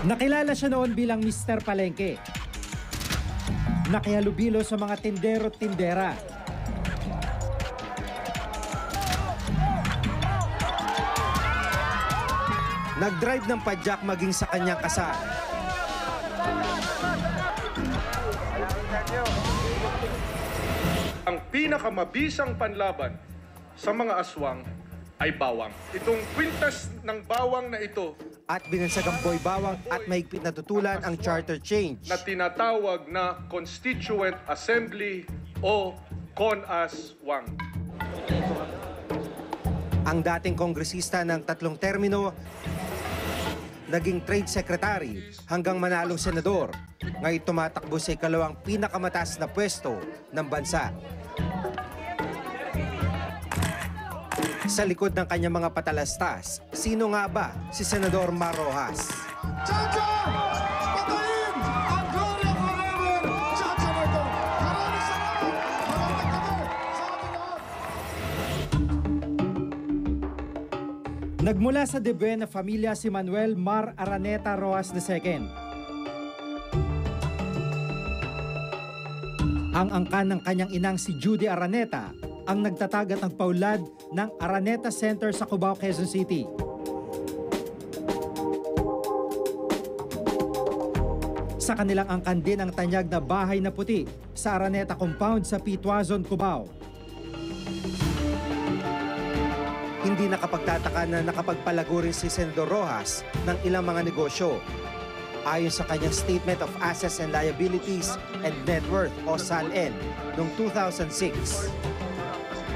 Nakilala siya noon bilang Mr. Palengke. Nakihalubilo sa mga tindero at tindera. Nag-drive ng padyak maging sa kanyang kasal. Ang pinakamabisang panlaban sa mga aswang ay bawang. Itong kwintas ng bawang na ito At binansagang boy bawang at mahigpit na tutulan ang charter change. na tinatawag na Constituent Assembly o CONASWANG. Ang dating kongresista ng 3 termino, naging trade secretary hanggang manalong senador. Ngayon tumatakbo sa ikalawang pinakamataas na pwesto ng bansa. Sa likod ng kanyang mga patalastas, sino nga ba si Senador Mar Rojas? Chacha! Patayin ang Gloria Forever! Chacha na ito! Maraming salamat! Maraming kami sa ating lahat! Nagmula sa De Buena Familia si Manuel Mar Araneta Rojas II. Ang angkan ng kanyang inang si Judy Araneta ang nagtatag at nagpaulad ng Araneta Center sa Cubao, Quezon City. Sa kanilang angkan din ang tanyag na bahay na puti sa Araneta Compound sa Pituazon, Cubao. Hindi nakapagtataka na nakapagpalago rin si Senador Rojas ng ilang mga negosyo. Ayon sa kanyang Statement of Assets and Liabilities and Net Worth o SALN noong 2006.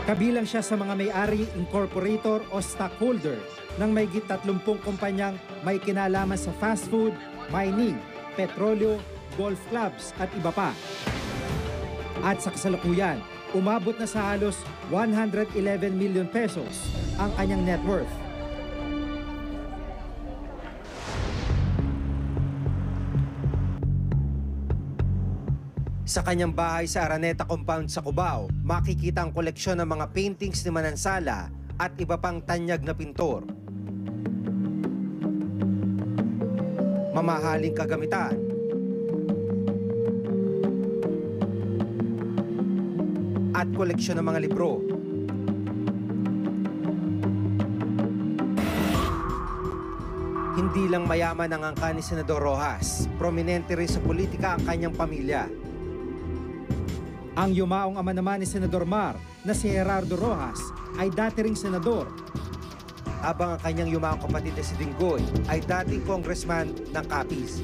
Kabilang siya sa mga may-ari, incorporator o stockholder ng mahigit 30 kumpanyang may kinalaman sa fast food, mining, petrolyo, golf clubs at iba pa. At sa kasalukuyan, umabot na sa halos 111 million pesos ang kanyang net worth. Sa kanyang bahay sa Araneta Compound sa Cubao, makikita ang koleksyon ng mga paintings ni Manansala at iba pang tanyag na pintor. Mamahaling kagamitan. At koleksyon ng mga libro. Hindi lang mayaman ang angka ni Senador Rojas, prominente rin sa politika ang kanyang pamilya. Ang yumaong ama naman ni Senador Mar na si Gerardo Rojas ay dati ring senador. Habang ang kanyang yumaong kapatid na si Dinggoy ay dating congressman ng Capiz.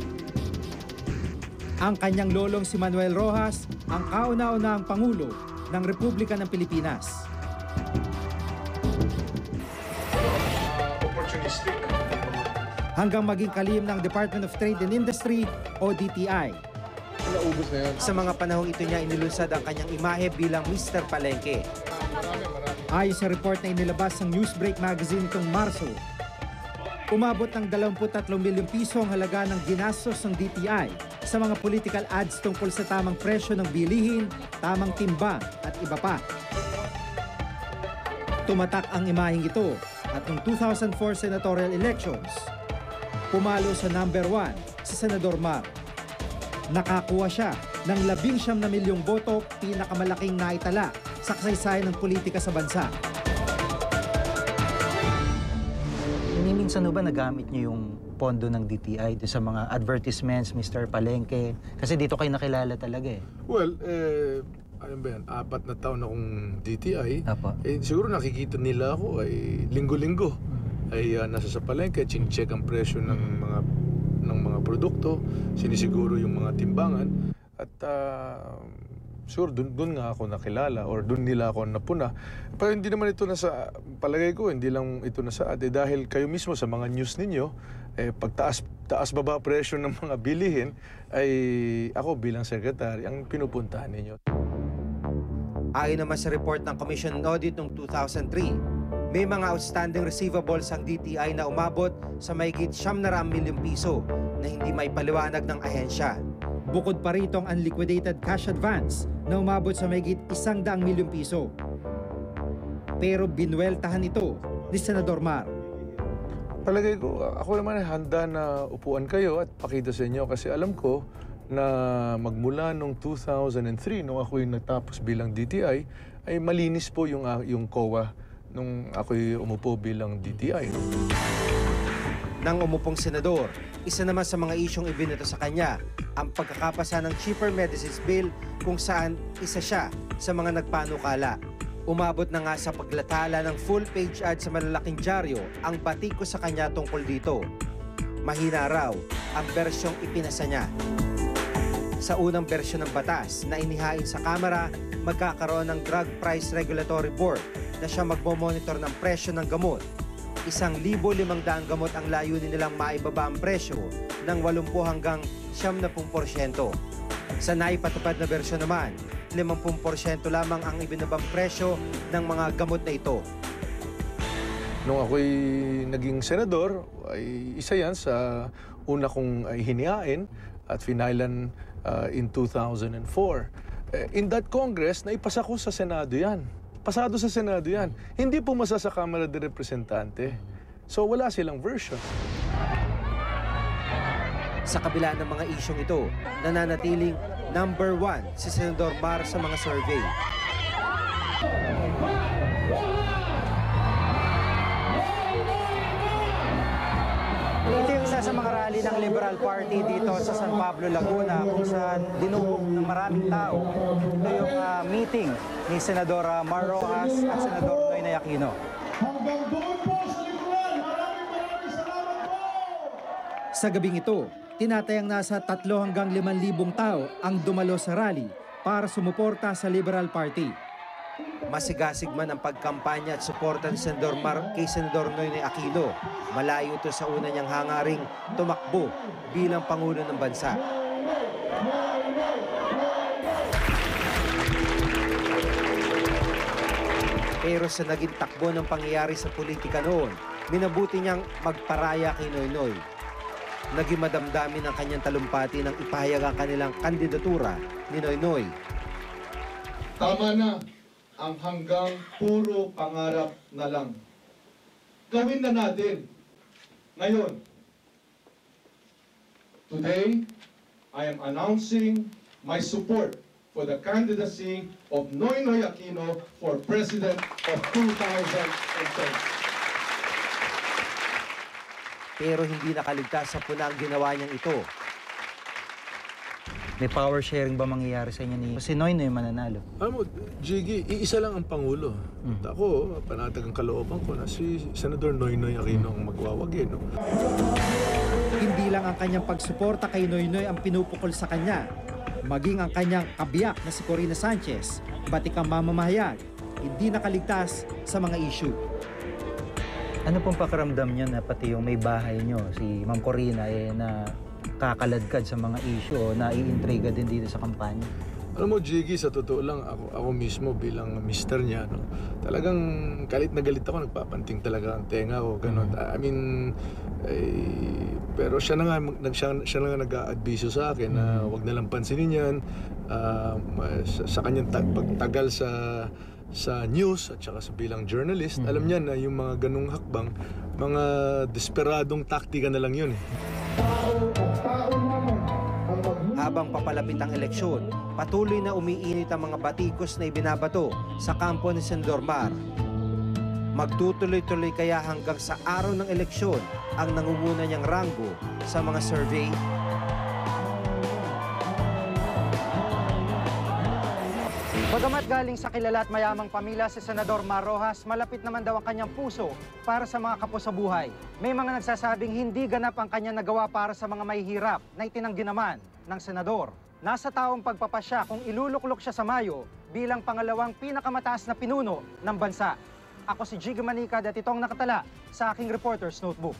Ang kanyang lolong si Manuel Rojas ang kauna-unahang Pangulo ng Republika ng Pilipinas. Opportunistic. Hanggang maging kalihim ng Department of Trade and Industry o DTI. Naubos na yan. Sa mga panahong ito niya inilunsad ang kanyang imahe bilang Mr. Palengke. Ayon sa report na inilabas ng Newsbreak magazine itong Marso, umabot ng 23 milyong piso ang halaga ng ginastos ng DTI sa mga political ads tungkol sa tamang presyo ng bilihin, tamang timba at iba pa. Tumatak ang imaheng ito at noong 2004 senatorial elections, pumalo sa number 1 si Senador Mar. Nakakuha siya ng 19 na milyong boto, pinakamalaking naitala sa kasaysayan ng politika sa bansa. Minsan ba nagamit niyo yung pondo ng DTI doon sa mga advertisements, Mr. Palengke? Kasi dito kayo nakilala talaga eh. Well, ano ba yan? 4 na taon akong DTI. Apo. Siguro nakikita nila ako ay linggo-linggo. Ay nasa sa palengke, chine-check ang presyo ng mga produkto, sinisiguro yung mga timbangan. At sure, dun nga ako nakilala or dun nila ako napuna. Pero hindi naman ito nasa, palagay ko, hindi lang ito nasa dahil kayo mismo sa mga news ninyo, pagtaas baba presyo ng mga bilihin, ay ako bilang secretary ang pinupuntahan ninyo. Ayon naman sa report ng Commission on Audit noong 2003, may mga outstanding receivables ang DTI na umabot sa mahigit 900 milyong piso na hindi may paliwanag ng ahensya. Bukod pa rito ang unliquidated cash advance na umabot sa mahigit 100 milyong piso. Pero binuweltahan ito ni Senador Mar. Palagay ko, ako naman ay handa na upuan kayo at pakita sa inyo kasi alam ko na magmula noong 2003, nung ako'y natapos bilang DTI, ay malinis po yung COA nung ako'y umupo bilang DTI. Nang umupong senador, isa naman sa mga isyong ibinato sa kanya ang pagkakapasa ng Cheaper Medicines Bill kung saan isa siya sa mga nagpanukala. Umabot na nga sa paglathala ng full-page ad sa malalaking dyaryo ang batiko sa kanya tungkol dito. Mahina raw ang bersyong ipinasa niya. Sa unang bersyon ng batas na inihain sa Kamara, magkakaroon ng Drug Price Regulatory Board na siya magmomonitor ng presyo ng gamot. 1,500 gamot ang layunin nilang maibaba ang presyo ng 80 hanggang 70%. Sa naipatupad na bersyon naman, 50% lamang ang ibinabang presyo ng mga gamot na ito. Nung ako'y naging senador, ay isa yan sa una kong hinihain at finailan in 2004. In that Congress, naipasa ko sa Senado yan. Pasado sa Senado yan. Hindi pumasa sa Kamara de Representante. So wala silang version. Sa kabila ng mga isyong ito, nananatiling number 1 si Senador Mar sa mga survey. Ito yung isa sa mga rally ng Liberal Party dito sa San Pablo, Laguna, kung saan dinugog ng maraming tao. Ito yung meeting ni Senador Mar Rojas at Senador Noynoy Aquino. Hanggang doon po sa likuran. Maraming salamat po! Sa gabing ito, tinatayang nasa 3 hanggang 5,000 tao ang dumalo sa rally para sumuporta sa Liberal Party. Masigasig man ang pagkampanya at suporta ni Senador Mar kay Senador Noynoy Aquino, malayo ito sa una niyang hangaring tumakbo bilang Pangulo ng bansa. Pero sa naging takbo ng pangyayari sa politika noon, minabuti niyang magparaya kay Noynoy. Naging madamdamin ang kanyang talumpati nang ipahayag ang kanilang kandidatura ni Noynoy. Tama na ang hanggang puro pangarap na lang. Gawin na natin. Ngayon, today, I am announcing my support for the candidacy of Noynoy Aquino for President of 2010. Pero hindi nakaligtas sa punang ginawa niyang ito. May power sharing ba mangyayari sa inyo ni si Noynoy mananalo? Alam mo, Jiggy, iisa lang ang Pangulo. At ako, panatag ang kalooban ko na si Senador Noynoy Aquino ang magwawagi. No? Hindi lang ang kanyang pagsuporta kay Noynoy ang pinupukol sa kanya, maging ang kanyang kabiyak na si Corina Sanchez, batikang mamamahayag, hindi nakaligtas sa mga issue. Ano pong pakiramdam niyo na pati yung may bahay niyo, si Ma'am Corina, na kakaladkad sa mga issue o naiintriga din dito sa kampanya? Alam mo, Jiggy, sa totoo lang, ako mismo bilang mister niya, no, talagang galit na galit ako, nagpapanting talaga ang tenga ko, gano'n. I mean, pero siya na nga nag-a-adviso sa akin na wag na lang pansinin yan, sa kanyang pagtagal sa news at saka sa bilang journalist, alam niya na yung mga ganung hakbang, mga desperadong taktika na lang yun. Habang papalapit ang eleksyon, patuloy na umiinit ang mga batikos na ibinabato sa kampo ni Senador Mar. Magtutuloy-tuloy kaya hanggang sa araw ng eleksyon ang nangunguna niyang ranggo sa mga survey? Bagamat galing sa kilala at mayamang pamilya si Senador Mar Rojas, malapit naman daw ang kanyang puso para sa mga kapwa sa buhay. May mga nagsasabing hindi ganap ang kanyang nagawa para sa mga mahihirap na itinanggi naman ng senador. Nasa taong pagpapasya kung iluluklok siya sa Mayo bilang pangalawang pinakamataas na pinuno ng bansa. Ako si Jiggy Manicad at itong nakatala sa aking Reporter's Notebook.